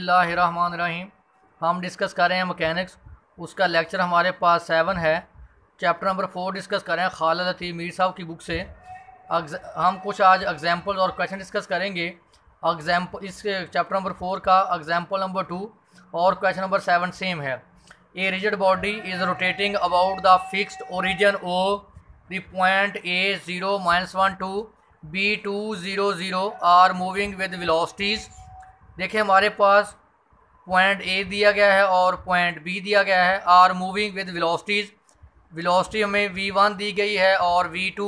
बिस्मिल्लाहिर्रहमानिर्रहीम। हम डिस्कस कर रहे हैं मैकेनिक्स, उसका लेक्चर हमारे पास 7 है। चैप्टर नंबर 4 डिस्कस कर रहे हैं खालिद लतीफ़ मीर साहब की बुक से। हम कुछ आज एग्जाम्पल और क्वेश्चन डिस्कस करेंगे। इस चैप्टर नंबर 4 का एग्जाम्पल नंबर 2 और क्वेश्चन नंबर 7 सेम है। A rigid body is rotating about the fixed origin O the point A 0-1 to B 2 0 0 are moving with velocities. देखिए हमारे पास पॉइंट ए दिया गया है और पॉइंट बी दिया गया है। Are moving with velocities, velocity हमें v1 दी गई है और v2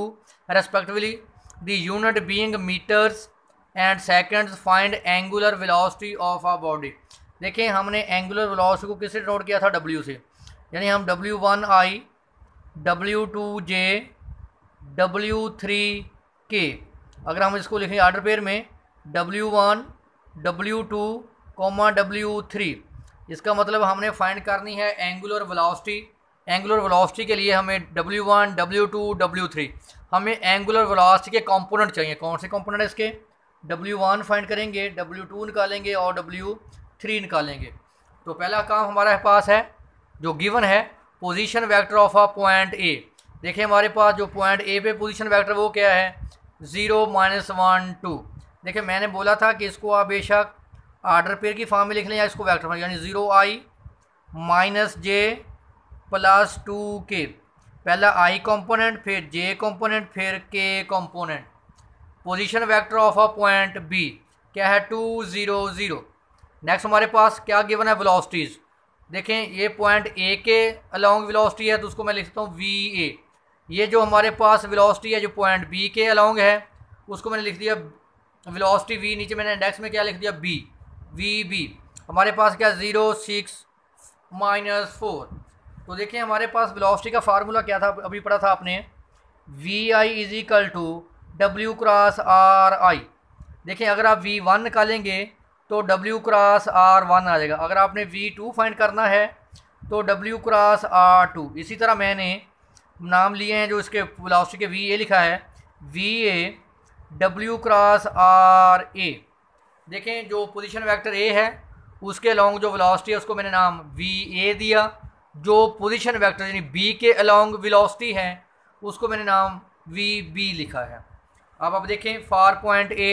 respectively. The unit being meters and seconds, find angular velocity of a body. देखिए हमने एंगुलर वेलोसिटी को किससे नोट किया था? w से, यानी हम w1i, w2j, w3k, अगर हम इसको लिखें आर्डर पेयर में w1 w2, w3, इसका मतलब हमने फाइंड करनी है एंगुलर वेलोसिटी। एंगुलर वेलोसिटी के लिए हमें w1 w2 w3, हमें एंगुलर वेलोसिटी के कंपोनेंट चाहिए। कौन से कंपोनेंट है इसके? w1 फाइंड करेंगे, w2 निकालेंगे और w3 निकालेंगे। तो पहला काम हमारे पास है जो गिवन है, position vector of a point A. देखिए हमारे पास जो पॉइंट ए पे पोजीशन वेक्टर वो क्या है? 0-1 2। देखिए मैंने बोला था कि इसको आप बेशक आर्डर पेयर की फॉर्म में लिख लें या इसको वेक्टर फॉर्म, यानी 0i -j + 2k। पहला i कंपोनेंट, फिर j कंपोनेंट, फिर k component. Position vector of a point b क्या है? 2 0 0। नेक्स्ट हमारे पास क्या गिवन है? वेलोसिटीज़। देखें ये पॉइंट a के अलोंग वेलोसिटी है तो उसको मैं लिखता हूँ va। ये जो हमारे पास वेलोसिटी है जो पॉइंट b के अलोंग है उसको मैंने लिख दिया वेलोसिटी v, नीचे मैंने इंडेक्स में क्या लिख दिया? b, vb। हमारे पास क्या? 0 6 -4। तो देखिए हमारे पास वेलोसिटी का फार्मूला क्या था? अभी पढ़ा था आपने, vi = w क्रॉस ri। देखिए अगर आप v1 निकालेंगे तो w क्रॉस r1 आ जाएगा। अगर आपने v2 फाइंड करना है तो w क्रॉस r2। इसी तरह मैंने नाम लिए हैं जो इसके वेलोसिटी के va लिखा है, va w क्रॉस ra। देखें जो पोजीशन वेक्टर a है उसके अलोंग जो वेलोसिटी है उसको मैंने नाम va दिया। जो पोजीशन वेक्टर यानी b के अलोंग वेलोसिटी है उसको मैंने नाम vb लिखा है। अब आप देखें फॉर पॉइंट a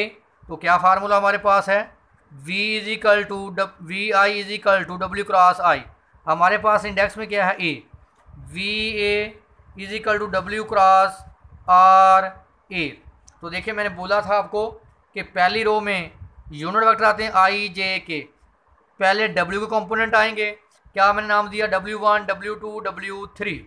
तो क्या फार्मूला हमारे पास है? vi = w cross i। हमारे पास इंडेक्स में क्या है? a, va = w cross ra। तो देखिए मैंने बोला था आपको कि पहली रो में यूनिट वेक्टर आते हैं i j k। पहले w के कंपोनेंट आएंगे, क्या मैंने नाम दिया? w1 w2 w3।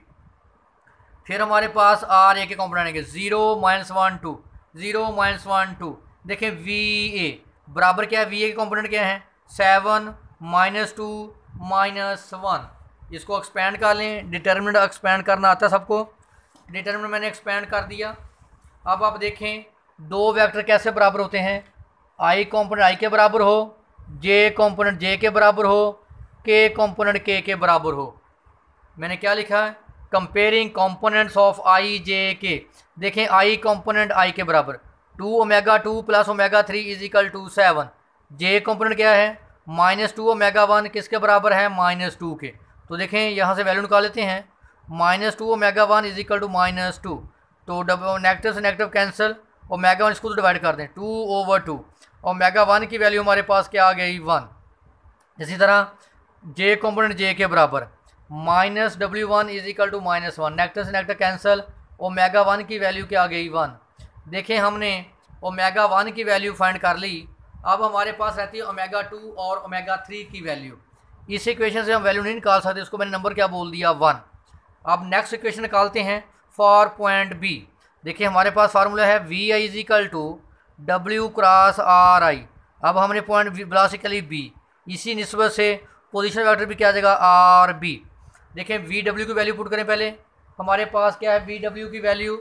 फिर हमारे पास r a के कंपोनेंट आएंगे 0-1 2 0-1 2। देखें va बराबर क्या है? va के कंपोनेंट क्या है? 7 -2 -1। इसको एक्सपेंड कर लें, डिटर्मिनेंट एक्सपेंड करना आता है सबको। डिटर्मिनेंट मैंने एक्सपेंड कर दिया। अब आप देखें दो वेक्टर कैसे बराबर होते हैं? i कंपोनेंट i के बराबर हो, j कंपोनेंट j के बराबर हो, k कंपोनेंट k के बराबर हो। मैंने क्या लिखा है? Comparing components of i j k। देखें i कंपोनेंट i के बराबर 2ω2 + ω3 = 7। j कंपोनेंट क्या है? -2ω1 किसके बराबर है? -2 के। तो देखें यहाँ से वैल्यू निकाल लेते हैं, -2ω1 = -2। तो नेगेटिव से नेगेटिव कैंसिल, ω1 इसको तो डिवाइड कर दें 2/2। ω1 की वैल्यू हमारे पास क्या आ गई? 1। इसी तरह j कंपोनेंट j के बराबर -w1 = -1, नेगेटिव से नेगेटिव कैंसिल, ω1 की वैल्यू क्या आ गई? 1। देखें हमने ω1 की वैल्यू फाइंड कर ली। अब हमारे पास रहती है ω2 और ω3 की वैल्यू। इस इक्वेशन से हम वैल्यू नहीं निकाल सकते, उसको मैंने नंबर क्या बोल दिया? 1। अब नेक्स्ट इक्वेशन निकालते हैं फॉर पॉइंट बी। देखिए हमारे पास फार्मूला है vi = w क्रॉस ri। अब हमने पॉइंट वेलोसिटी के लिए b, इसी निस्बत से पोजीशन वेक्टर भी क्या आ जाएगा? rb। देखें vw की वैल्यू पुट करें पहले। हमारे पास क्या है vw की वैल्यू?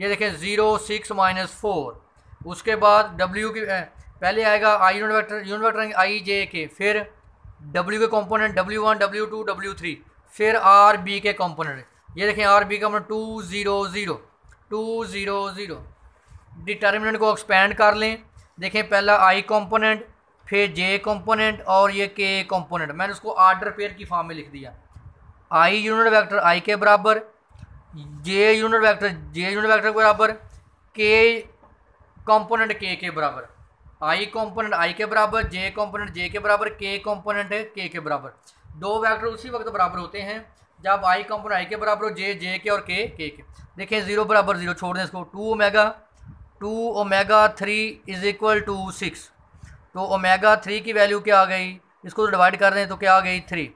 ये देखें 0 6 -4। उसके बाद w की पहले आएगा i unit vector i j k, फिर w के कंपोनेंट w1 w2 w3, फिर rb के कंपोनेंट। ये देखें rb का कंपोनेंट 2 0 0 2 0 0। डिटर्मिनेंट को एक्सपेंड कर लें। देखें पहला i कंपोनेंट, फिर जे कंपोनेंट और ये के कंपोनेंट, मैंने उसको आर्डर पेयर की फॉर्म में लिख दिया। आई यूनिट वेक्टर आई के बराबर, जे यूनिट वेक्टर के बराबर, के कंपोनेंट के बराबर। आई कंपोनेंट आई के बराबर, जे कंपोनेंट जे के बराबर, के कंपोनेंट के बराबर। दो वेक्टर उसी वक्त बराबर होते हैं जब आई कंपोनेंट आई के बराबर हो, जे के और के। देखें 0 बराबर 0 छोड़ दें इसको। 2 ओमेगा 3 इज इक्वल टू 6। तो ओमेगा 3 की वैल्यू क्या आ गई, इसको डिवाइड कर दें तो क्या आ गई 3।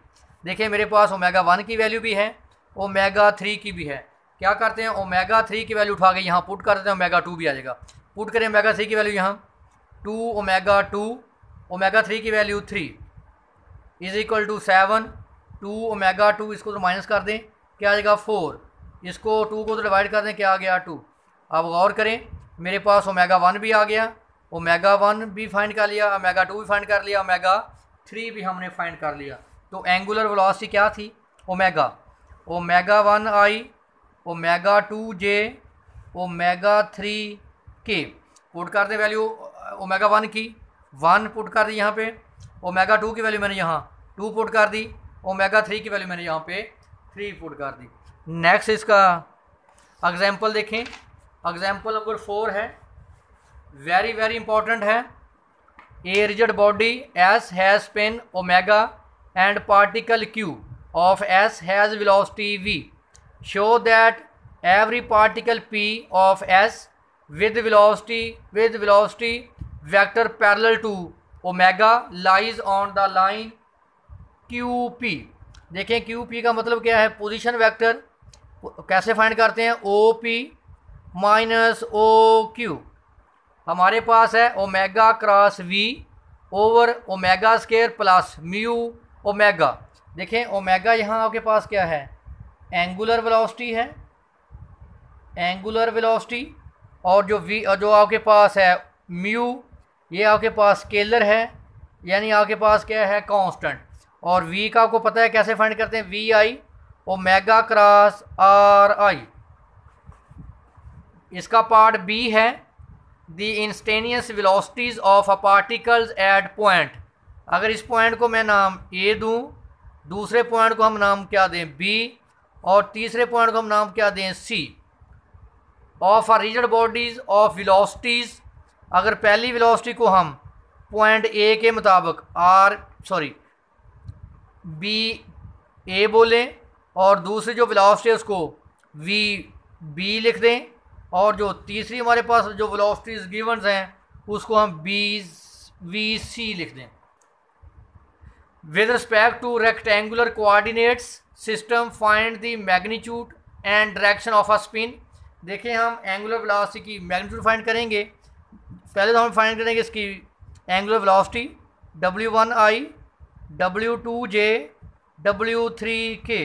देखिए मेरे पास ओमेगा 1 की वैल्यू भी है, ओमेगा 3 की भी है। क्या करते हैं, ओमेगा 3 की वैल्यू उठा के यहाँ पुट कर देते हैं, ओमेगा 2 भी आ जाएगा। पुट करें ओमेगा 3 की वैल्यू यहाँ 2 ओमेगा 2, ओमेगा 3 की value 3 is equal to 7। 2 omega 2 इसको तो माइनस कर दें, क्या आ जाएगा 4। इसको 2 को तो डिवाइड कर दें, क्या आ गया 2। अब गौर करें मेरे पास ओमेगा 1 भी आ गया, ओमेगा 1 भी फाइंड कर लिया, ओमेगा 2 भी फाइंड कर लिया, ओमेगा 3 भी हमने फाइंड कर लिया। तो एंगुलर वेलोसिटी क्या थी, ओमेगा 1 आई, ओमेगा 2 जे, ओमेगा 3 के। पुट कर दें वैल्यू ओमेगा 1 की 1 पुट कर दी यहाँ पे, ओमेगा 2 की वैल्यू मैंने यहाँ 2 पुट कर दी, ओमेगा 3 की वैल्यू मैंने यहाँ पे 3 पुट कर दी। नेक्स्ट इसका एग्जाम्पल देखें, एग्जाम्पल नंबर 4 है, वेरी वेरी इंपॉर्टेंट है। A rigid body S has spin omega and particle Q of S has velocity V. Show that every particle P of S with velocity vector parallel to omega lies on the line QP। देखें QP का मतलब क्या है, position vector. कैसे find करते हैं, OP minus OQ। हमारे पास है omega cross V over omega square plus mu omega. देखें ओमेगा यहाँ आपके पास क्या है, एंगुलर वेलोसिटी है, एंगुलर वेलोसिटी, और जो आपके पास है म्यू, ये आपके पास स्केलर है, यानी आपके पास क्या है कांस्टेंट। और वी का आपको पता है कैसे फाइंड करते हैं, V I omega cross R I. इसका पार्ट बी है, the instantaneous velocities of a particles at point. अगर इस पॉइंट को मैं नाम ए दूं, दूसरे पॉइंट को हम नाम क्या दें बी, और तीसरे पॉइंट को हम नाम क्या दें C. Of a rigid bodies of velocities, अगर पहली वेलोसिटी को हम पॉइंट ए के मुताबिक बी ए बोलें, और दूसरी जो वेलोसिटी है उसको वी बी लिख दें, और जो तीसरी हमारे पास जो वेलोसिटीज गिवन्स हैं उसको हम वी सी लिख दें। With respect two rectangular coordinates system find the magnitude and direction of a spin. देखिए हम एंगुलर वेलोसिटी की मैग्नीट्यूड फाइंड करेंगे। पहले तो हम फाइंड करेंगे इसकी angular velocity W1I, W2J, W3K।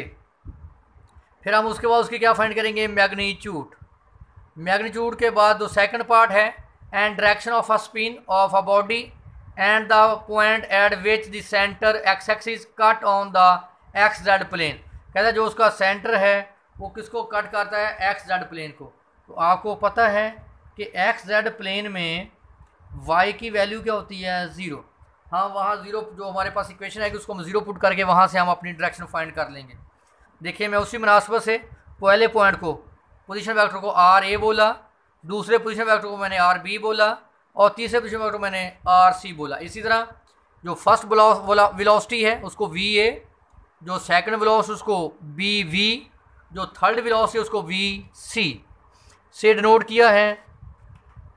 फिर हम उसके बाद उसकी क्या फाइंड करेंगे, मैग्नीट्यूड। मैग्नीट्यूड के बाद जो सेकंड पार्ट है, and direction of a spin of a body and the point at which the centre X axis cut on the X Z plane. कहता है जो उसका सेंटर है वो किसको कट करता है, एक्स जेड प्लेन को। तो आपको पता है कि एक्स जेड प्लेन में y की वैल्यू क्या होती है 0। हाँ वहाँ 0 जो हमारे पास इक्वेशन है कि उसको हम 0 पुट करके वहाँ से हम अपनी डायरेक्शन फाइंड कर लेंगे। देखिए मैं उसी मुनासबत से पहले पॉइंट को पोजीशन वेक्टर को आर ए बोला, दूसरे पोजीशन वेक्टर को मैंने आर बी बोला, और तीसरे पोजीशन वेक्टर को मैंने आर सी बोला। इसी तरह जो फर्स्ट वेलोसिटी है उसको वी ए, जो सेकंड वेलोसिटी उसको बी वी, जो थर्ड वेलोसिटी उसको वी सी से डिनोट किया है।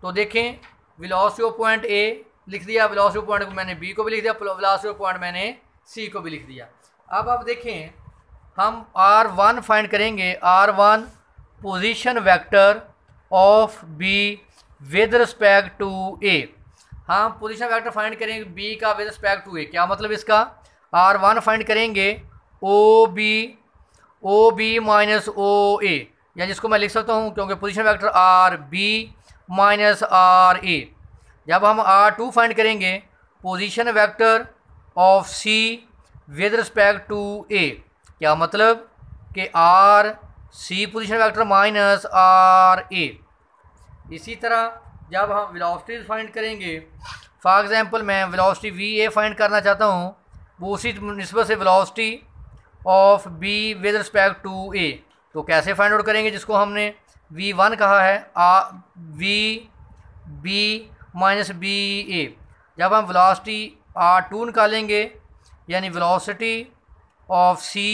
तो देखें वेलोसिटी ऑफ पॉइंट ए लिख दिया, वेलोसिटी ऑफ पॉइंट को मैंने बी को भी लिख दिया, वेलोसिटी ऑफ पॉइंट मैंने सी को भी लिख दिया। अब आप देखें हम R1 फाइंड करेंगे, R1 position vector of B with respect to A. हम पोजीशन वेक्टर फाइंड करेंगे बी का विद रिस्पेक्ट टू ए। क्या मतलब इसका, R1 फाइंड करेंगे ओ बी माइनस ओ ए, या जिसको मैं लिख सकता हूँ क्योंकि position vector R B minus R A. जब हम R2 फाइंड करेंगे position vector of C with respect to A. क्या मतलब कि R C position vector minus R A. इसी तरह जब हम वेलोसिटीज फाइंड करेंगे फॉर एग्जांपल मैं वेलोसिटी वी ए फाइंड करना चाहता हूँ, वो उसी निस्बत से velocity of B with respect to A. तो कैसे फाइंड आउट करेंगे, जिसको हमने v1 कहा है, V B minus B A. जब हम वेलोसिटी r2 निकालेंगे, यानी velocity of c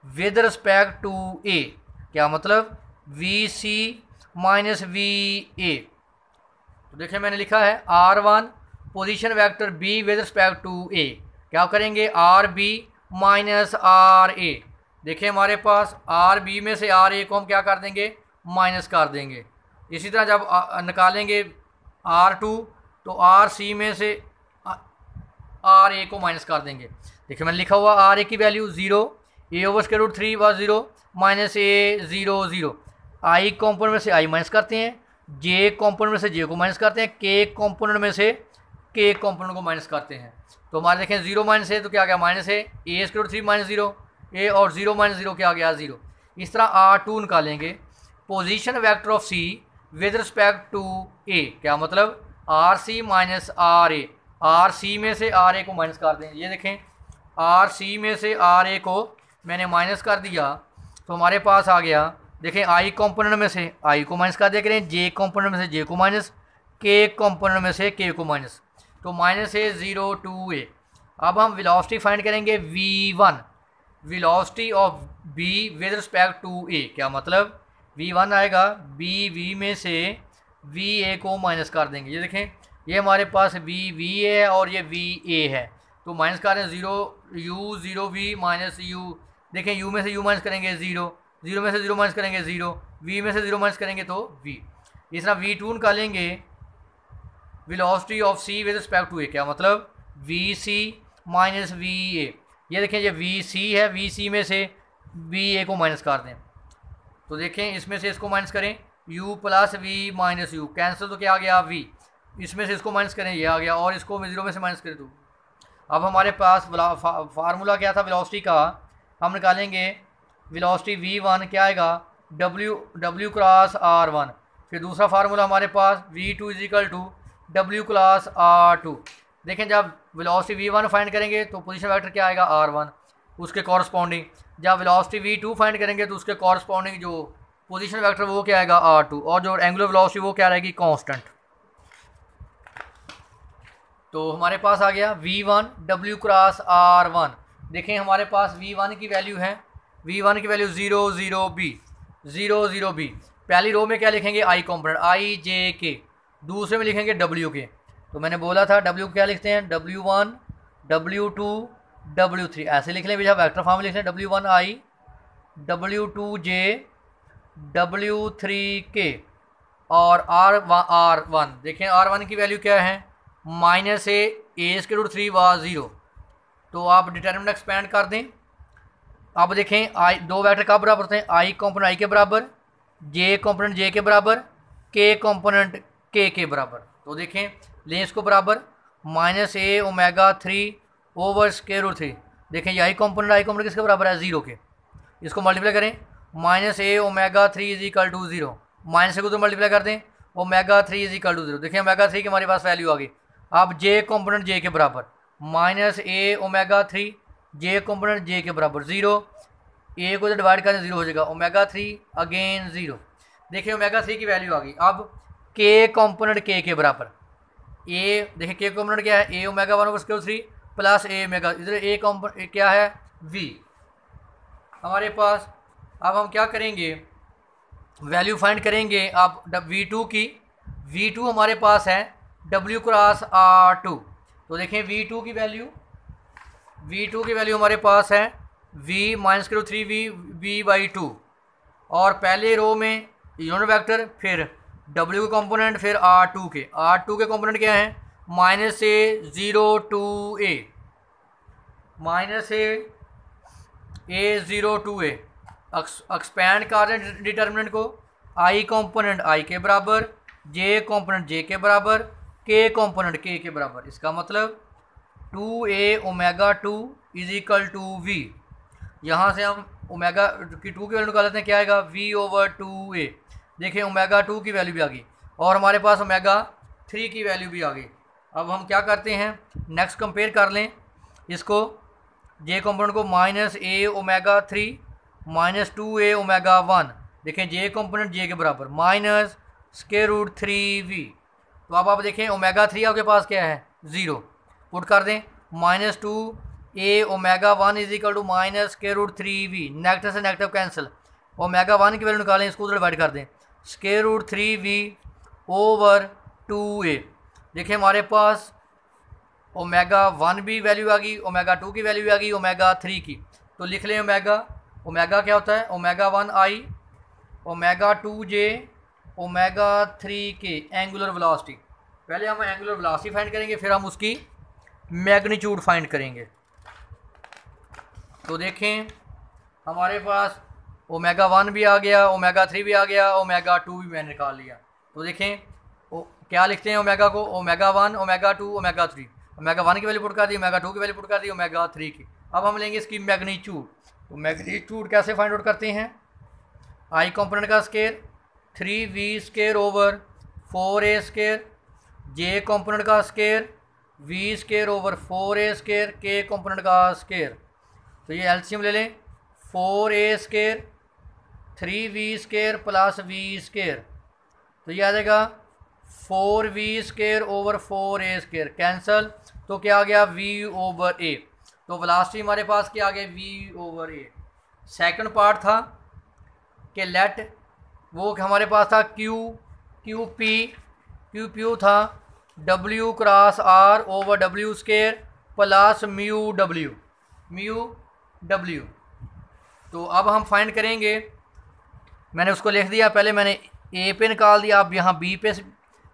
with respect to a, क्या मतलब V C minus V A. तो देखिए मैंने लिखा है r1 position vector b with respect to a, क्या करेंगे R B minus R A. देखिए हमारे पास आर बी में से आर ए को हम क्या कर देंगे, माइनस कर देंगे। इसी तरह जब निकालेंगे आर टू, तो आर सी में से आर ए को माइनस कर देंगे। देखिए मैंने लिखा हुआ आर ए की वैल्यू 0, ए ओवर स्क्वायर रूट 3 व 0 माइनस ए 0 0। आई कॉम्पोनेंट में से आई माइनस करते हैं, जे कॉम्पोनेंट में से जे को माइनस करते हैं, के कॉम्पोनेंट में से के कॉम्पोनेंट को माइनस करते हैं। तो हमारे देखें 0 माइनस है तो क्या गया माइनस है, ए स्क्वायर रूट 3 माइनस 0 ए, और 0 माइनस 0 क्या गया 0। इस तरह R2 निकालेंगे position vector of C with respect to A, क्या मतलब R C minus R A. R C में से आर ए को माइनस कर दें, ये देखें आर सी में से आर ए को मैंने माइनस कर दिया, तो हमारे पास आ गया, देखें आई कॉम्पोनेंट में से आई को माइनस कर दिया करें, जे कॉम्पोनेंट में से जे को माइनस, के कॉम्पोनेंट में से के को माइनस, तो माइनस है 0 टू ए। अब हम वेलोसिटी फाइंड करेंगे v1, velocity of b with respect to a, क्या मतलब v1 आएगा वी में से va को माइनस कर देंगे। ये देखें ये हमारे पास va है और ये va है, तो माइनस कर रहे हैं 0 v माइनस u। देखें u में से u माइनस करेंगे 0 में से 0 माइनस करेंगे 0, v में से 0 माइनस करेंगे तो v। इस तरह v2 निकालेंगे velocity of c with respect to a, क्या मतलब vc माइनस va। ये देखें ये vc है, vc में से va को माइनस कर दें, तो देखें इसमें से इसको माइनस करें u plus v minus u, cancel तो क्या आ गया v, इसमें से इसको माइनस करें ये आ गया, और इसको 0 में से माइनस करें तो। अब हमारे पास फार्मूला क्या था वेलोसिटी का, हम निकालेंगे वेलोसिटी v1 क्या आएगा w क्रॉस r1। फिर दूसरा फार्मूला हमारे पास v2 is equal to w cross r2। देखें जब वेलोसिटी v1 फाइंड करेंगे तो पोजीशन वेक्टर क्या आएगा r1, उसके कॉरस्पॉन्डिंग। जब वेलोसिटी v2 फाइंड करेंगे तो उसके कॉरस्पॉन्डिंग जो पोजीशन वेक्टर वो क्या आएगा r2, और जो एंगुलर वेलोसिटी वो क्या रहेगी कांस्टेंट। तो हमारे पास आ गया v1 w क्रॉस r1। देखें हमारे पास v1 की वैल्यू है, v1 की वैल्यू 0 0 b। पहली रो में क्या लिखेंगे आई कॉम्पोनेंट आई जे के, दूसरे में लिखेंगे w के। तो मैंने बोला था w क्या लिखते हैं w1 w2 w3, ऐसे लिख लें भैया, वेक्टर फॉर्म में लिख लें w1 i w2 j w3 k और r1। देखें r1 की वैल्यू क्या है माइनस ए स्क्वायर रूट 3 व 0। तो आप डिटरमिनेंट एक्सपेंड कर दें। अब देखें आई दो वेक्टर कब बराबर होते हैं, आई कॉम्पोनेंट आई के बराबर, जे कॉम्पोनेंट जे के बराबर, के कॉम्पोनेंट के बराबर। तो देखें लें इसको बराबर minus A omega 3 over square root 3। देखें ये आई कॉम्पोनेंट किसके बराबर है 0 के, इसको मल्टीप्लाई करें minus A omega 3 is equal to 0, minus A को तो मल्टीप्लाई कर दें ओमेगा 3 इज इक्वल टू 0। देखिए ओमेगा 3 की हमारे पास वैल्यू आ गई। अब जे कॉम्पोनेंट जे के बराबर minus A omega 3, J component जे के बराबर 0, ए को तो डिवाइड करें 0 हो जाएगा, ओमेगा 3 अगेन 0। देखिए ओमेगा 3 की वैल्यू आ गई। अब के कॉम्पोनेंट के बराबर ए, देखिए के कॉम्पोनेंट क्या है ए ओमेगा 1 ओवर स्क्वायर 3 प्लस ए ओमेगा, इधर ए कॉम्पोनेंट क्या है वी हमारे पास। अब हम क्या करेंगे वैल्यू फाइंड करेंगे अब v2 की, v2 हमारे पास है w क्रॉस r2। तो देखें v2 की वैल्यू हमारे पास है v माइनस करो 3v/2, और पहले रो में यूनिट वेक्टर, फिर w के कंपोनेंट, फिर r2 के कंपोनेंट क्या है माइनस से 0 टू a, माइनस से a 0 टू a। एक्सपैंड कर रहे हैं डिटर्मिनेंट को, आई कॉम्पोनेंट आई के बराबर, जे कॉम्पोनेंट जे के बराबर, के कॉम्पोनेंट के बराबर। इसका मतलब 2a omega 2 is equal to v। यहाँ से हम ओमेगा की 2 की वैल्यू निकाल लेते हैं, क्या आएगा v ओवर 2a। देखिए ओमेगा 2 की वैल्यू भी आ गई और हमारे पास ओमेगा 3 की वैल्यू भी आ गई। अब हम क्या करते हैं, नेक्स्ट कंपेयर कर लें इसको, जे कंपोनेंट को minus A omega 3 minus 2a omega 1। देखें जे कंपोनेंट जे के बराबर माइनस स्क्वायर रूट 3v। तो अब आप देखें ओमेगा 3 आपके पास क्या है 0, पुट कर दें minus 2a omega 1 is equal to minus square root 3v। Negative से नेगेटिव कैंसिल, ओमेगा 1 की वैल्यू निकालें, इसको उधर डिवाइड कर दें, square root 3v over 2a। देखिए हमारे पास ओमेगा 1 भी वैल्यू आ गई, ओमेगा 2 की वैल्यू आ गई, ओमेगा 3 की। तो लिख लें ओमेगा क्या होता है, ओमेगा 1 आई ओमेगा 2 जे ओमेगा 3 के एंगुलर वेलोसिटी। पहले हम एंगुलर वेलोसिटी फाइंड करेंगे, फिर हम उसकी मैग्नीट्यूड फाइंड करेंगे। तो देखें हमारे पास ओमेगा 1 भी आ गया, ओमेगा 3 भी आ गया, ओमेगा 2 भी मैंने निकाल लिया। तो देखें क्या लिखते हैं ओमेगा को, ओमेगा 1 ओमेगा 2 ओमेगा 3। ओमेगा 1 की वैल्यू पुट कर दी, ओमेगा 2 की वैल्यू पुट कर दी, ओमेगा 3 की। अब हम लेंगे इसकी मैग्नीट्यूड। तो मैग्नीट्यूड कैसे फाइंड आउट करते हैं, आई कंपोनेंट का square 3v square over 4a square, J component का square v square over 4a square, K component का स्केयर। तो ये एलसीएम ले लें, 4a square 3v square plus v square. तो ये आ जाएगा 4v square over 4a square, cancel. तो क्या आ गया v ओवर a। तो वेलोसिटी हमारे पास क्या आ गया v over a। Second part था कि लेट, वो हमारे पास था क्यू पी था w cross r over w square plus mu w। तो अब हम फाइंड करेंगे, मैंने उसको लिख दिया, पहले मैंने ए पे निकाल दिया, आप यहाँ बी पे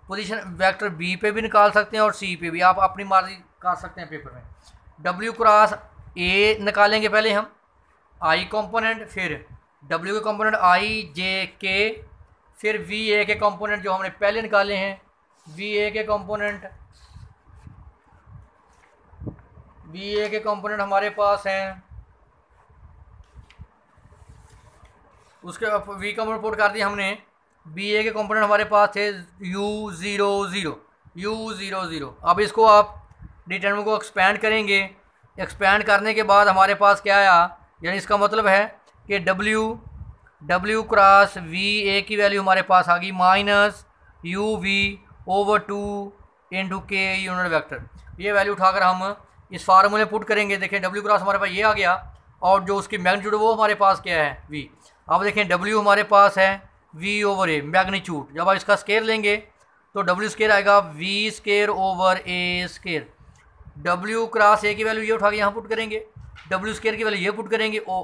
पोजीशन वेक्टर बी पे भी निकाल सकते हैं और सी पे भी, आप अपनी मर्जी कर सकते हैं पेपर में। डब्ल्यू क्रॉस ए निकालेंगे पहले हम आई कंपोनेंट, फिर डब्ल्यू के कंपोनेंट आई जे के, फिर वी ए के कंपोनेंट जो हमने पहले निकाले हैं, वी ए के कंपोनेंट हमारे पास हैं, उसके वी कंपोनेंट पुट कर दिए हमने। बी ए के कंपोनेंट हमारे पास थे u00। अब इसको आप डिटरमिनेंट को एक्सपेंड करेंगे, एक्सपेंड करने के बाद हमारे पास क्या आया, यानी इसका मतलब है कि w क्रॉस वी ए की वैल्यू हमारे पास आ गई minus U V over 2 into के यूनिट वेक्टर। ये वैल्यू उठाकर हम इस फार्मूले पुट करेंगे। देखें w क्रॉस हमारे पास ये आ गया, और जो उसकी मैग्नीट्यूड वो हमारे पास क्या है v। अब देखें w हमारे पास है v ओवर a मैग्नीट्यूड। जब आप इसका स्केयर लेंगे तो w स्केयर आएगा v square over a square. w cross a की वैल्यू ये उठा के यहाँ पुट करेंगे, w स्केयर की वैल्यू ये पुट करेंगे, ओ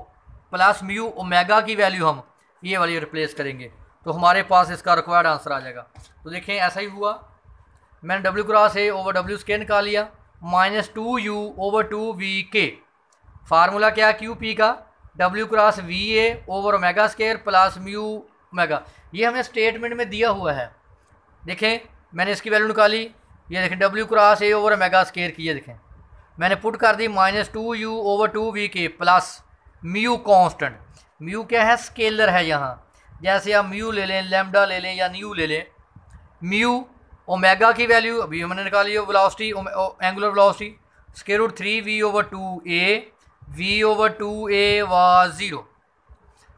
प्लस म्यू ओमेगा की वैल्यू हम ये वाली रिप्लेस करेंगे, तो हमारे पास इसका रिक्वायर्ड आंसर आ जाएगा। तो देखें ऐसा ही हुआ, मैंने w cross a over w square निकाल लिया, minus 2u over 2vk। Formula क्या है क्यू पी का, w cross V A over omega square plus mu omega. ये हमें स्टेटमेंट में दिया हुआ है। देखें मैंने इसकी वैल्यू निकाली, ये देखें w cross a over omega square की, ये देखें मैंने पुट कर दी minus 2u over 2vk plus mu constant. Mu क्या है, स्केलर है यहाँ, जैसे आप म्यू ले लें, लैम्डा ले लें या न्यू ले लें। म्यू ओमेगा की वैल्यू अभी हमने निकाली है, velocity angular velocity square root 3v over 2a, v over 2a was 0।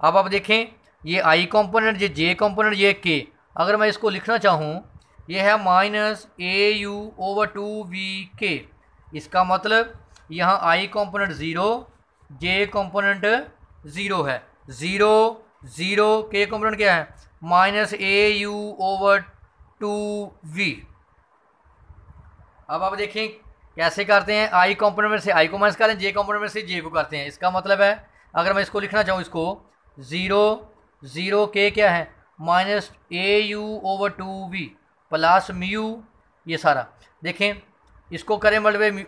अब आप देखें ये आई कंपोनेंट, ये जे कंपोनेंट, ये के, अगर मैं इसको लिखना चाहूँ ये है minus A you over 2vk। इसका मतलब यहाँ आई कंपोनेंट 0, जे कंपोनेंट 0 है, 0 0, के कंपोनेंट क्या है minus A you over 2v। अब आप देखें कैसे करते हैं, आई कंपोनेंट में से आई को माइनस करें, जे कंपोनेंट में से जे को करते हैं। इसका मतलब है अगर मैं इसको लिखना चाहूँ, इसको 0 0 के क्या है minus A you over 2v plus mu, ये सारा देखें इसको करें मल्टीप्लाई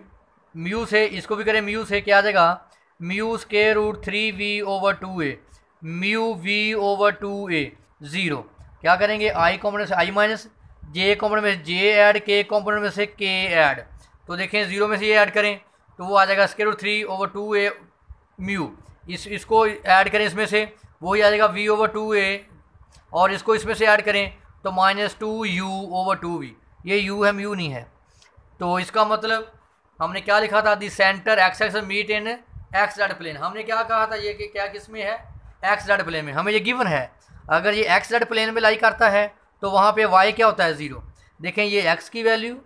म्यू से, इसको भी करें म्यू से, क्या आ जाएगा mu square root 3v over 2a, mu v over 2a 0। क्या करेंगे आई कंपोनेंट से आई माइनस, जे कंपोनेंट में से जे ऐड, के कंपोनेंट में से के ऐड। तो देखें 0 में से ये ऐड करें तो वो आ जाएगा square root 3 over 2a mu. इसको ऐड करें इसमें से, वही आ जाएगा v ओवर 2a, और इसको इसमें से ऐड करें तो माइनस 2u ओवर 2v। ये u है, म्यू नहीं है। तो इसका मतलब हमने क्या लिखा था, the centre X X meet in X Z plane. हमने क्या कहा था, ये कि क्या किस में है, एक्स जेड प्लेन में। हमें ये गिवन है अगर ये एक्स जेड प्लेन में लाई करता है तो वहाँ पे वाई क्या होता है, ज़ीरो। देखें ये एक्स की वैल्यू,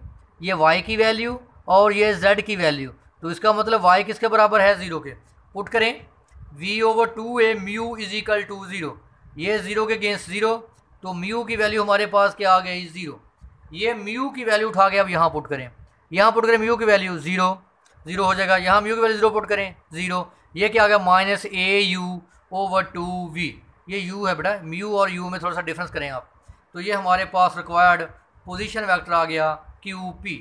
ये वाई की वैल्यू और ये जेड की वैल्यू, तो इसका मतलब वाई किसके बराबर है, ज़ीरो के। पुट करें v/2a mu is equal to zero, ये ज़ीरो के अगेंस्ट ज़ीरो, तो म्यू की वैल्यू हमारे पास क्या आ गई, ज़ीरो। ये म्यू की वैल्यू उठा के अब यहाँ पुट करें, यहाँ पुट करें म्यू की वैल्यू ज़ीरो, ज़ीरो हो जाएगा। यहाँ म्यू की वैल्यू ज़ीरो पुट करें, ज़ीरो। ये क्या आ गया, -AU/2v। ये u है बेटा, म्यू और u में थोड़ा सा डिफरेंस करें आप, तो ये हमारे पास रिक्वायर्ड पोजीशन वेक्टर आ गया QP।